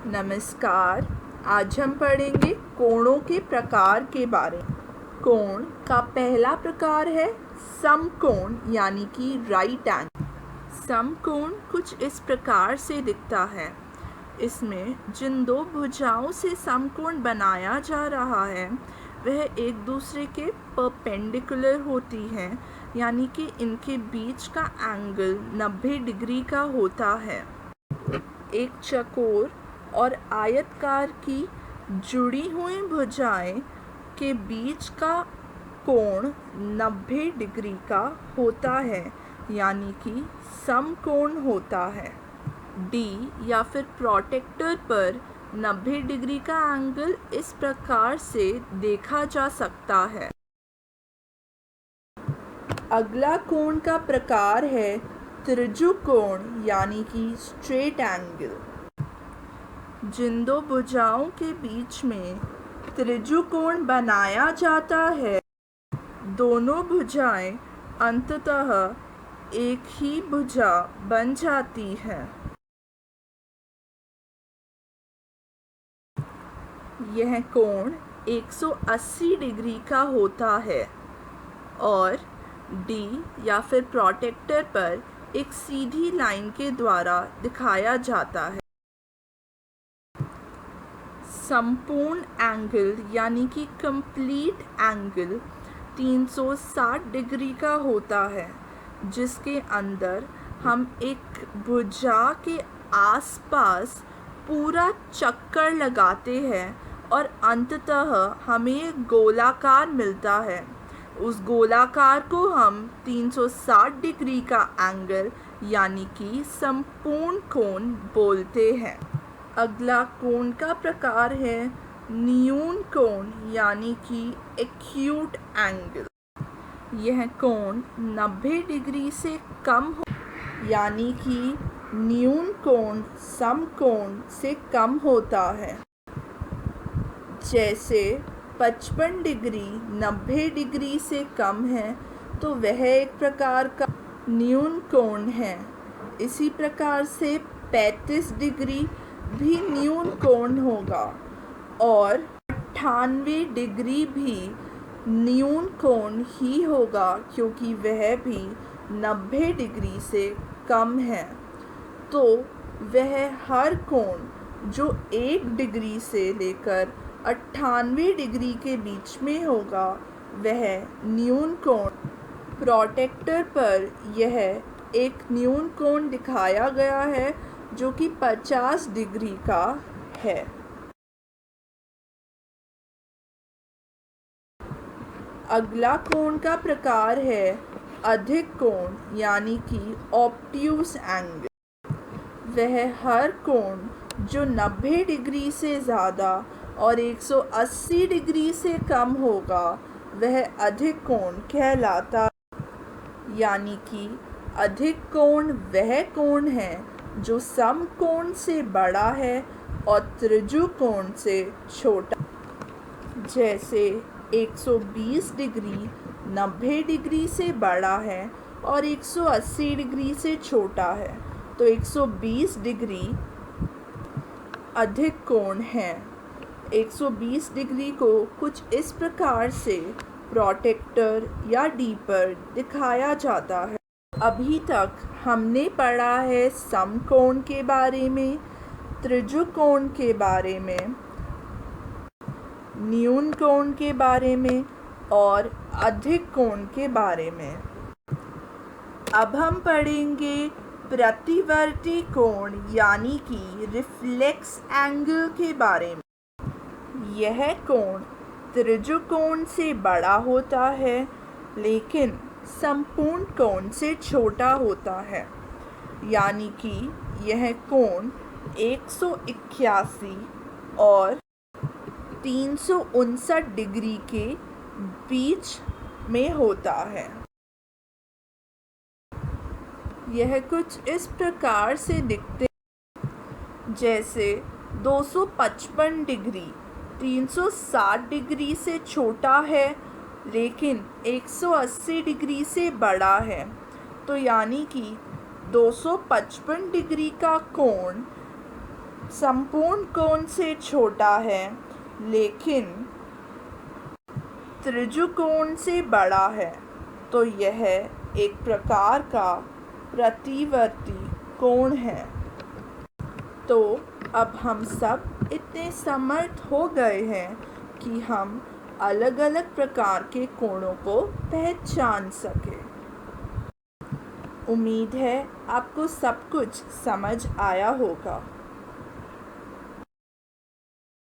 नमस्कार। आज हम पढ़ेंगे कोणों के प्रकार के बारे में। कोण का पहला प्रकार है समकोण यानी कि राइट एंगल। समकोण कुछ इस प्रकार से दिखता है। इसमें जिन दो भुजाओं से समकोण बनाया जा रहा है वह एक दूसरे के परपेंडिकुलर होती हैं, यानी कि इनके बीच का एंगल 90 डिग्री का होता है। एक चकोर और आयतकार की जुड़ी हुई भुजाएं के बीच का कोण 90 डिग्री का होता है, यानी कि समकोण होता है। D या फिर प्रोटेक्टर पर 90 डिग्री का एंगल इस प्रकार से देखा जा सकता है। अगला कोण का प्रकार है त्रिजुकोण यानी कि स्ट्रेट एंगल। जिन दो भुजाओं के बीच में त्रिजुकोण बनाया जाता है, दोनों भुजाएं अंततः एक ही भुजा बन जाती है। यह कोण 180 डिग्री का होता है और D या फिर प्रोटेक्टर पर एक सीधी लाइन के द्वारा दिखाया जाता है। संपूर्ण एंगल यानी कि कंप्लीट एंगल 360 डिग्री का होता है, जिसके अंदर हम एक भुजा के आसपास पूरा चक्कर लगाते हैं और अंततः हमें एक गोलाकार मिलता है। उस गोलाकार को हम 360 डिग्री का एंगल यानी कि संपूर्ण कोण बोलते हैं। अगला कोण का प्रकार है न्यून कोण यानी कि एक्यूट एंगल। यह कोण 90 डिग्री से कम हो, यानी कि न्यून कोण समकोण से कम होता है। जैसे 55 डिग्री 90 डिग्री से कम है तो वह एक प्रकार का न्यून कोण है। इसी प्रकार से 35 डिग्री भी न्यून कोण होगा और 98 डिग्री भी न्यून कोण ही होगा, क्योंकि वह भी 90 डिग्री से कम है। तो वह हर कोण जो 1 डिग्री से लेकर 98 डिग्री के बीच में होगा वह न्यून कोण। प्रोटेक्टर पर यह एक न्यून कोण दिखाया गया है जो कि 50 डिग्री का है। अगला कोण का प्रकार है अधिक कोण यानी कि ऑब्ट्यूस एंगल। वह हर कोण जो 90 डिग्री से ज़्यादा और 180 डिग्री से कम होगा वह अधिक कोण कहलाता है। यानी कि अधिक कोण वह कोण है जो समकोण से बड़ा है और त्रिजुकोण से छोटा। जैसे 120 डिग्री 90 डिग्री से बड़ा है और 180 डिग्री से छोटा है, तो 120 डिग्री अधिक कोण है। 120 डिग्री को कुछ इस प्रकार से प्रोटेक्टर या D पर दिखाया जाता है। अभी तक हमने पढ़ा है समकोण के बारे में, त्रिजुकोण के बारे में, न्यून कोण के बारे में और अधिक कोण के बारे में। अब हम पढ़ेंगे प्रतिवर्ती कोण यानी कि रिफ्लेक्स एंगल के बारे में। यह कोण त्रिजुकोण से बड़ा होता है लेकिन संपूर्ण कोण से छोटा होता है। यानी कि यह कोण 181 और 359 डिग्री के बीच में होता है। यह कुछ इस प्रकार से दिखते जैसे 255 डिग्री 360 डिग्री से छोटा है लेकिन 180 डिग्री से बड़ा है, तो यानी कि 255 डिग्री का कोण संपूर्ण कोण से छोटा है लेकिन त्रिजुकोण से बड़ा है, तो यह एक प्रकार का प्रतिवर्ती कोण है। तो अब हम सब इतने समर्थ हो गए हैं कि हम अलग अलग प्रकार के कोणों को पहचान सकें। उम्मीद है आपको सब कुछ समझ आया होगा।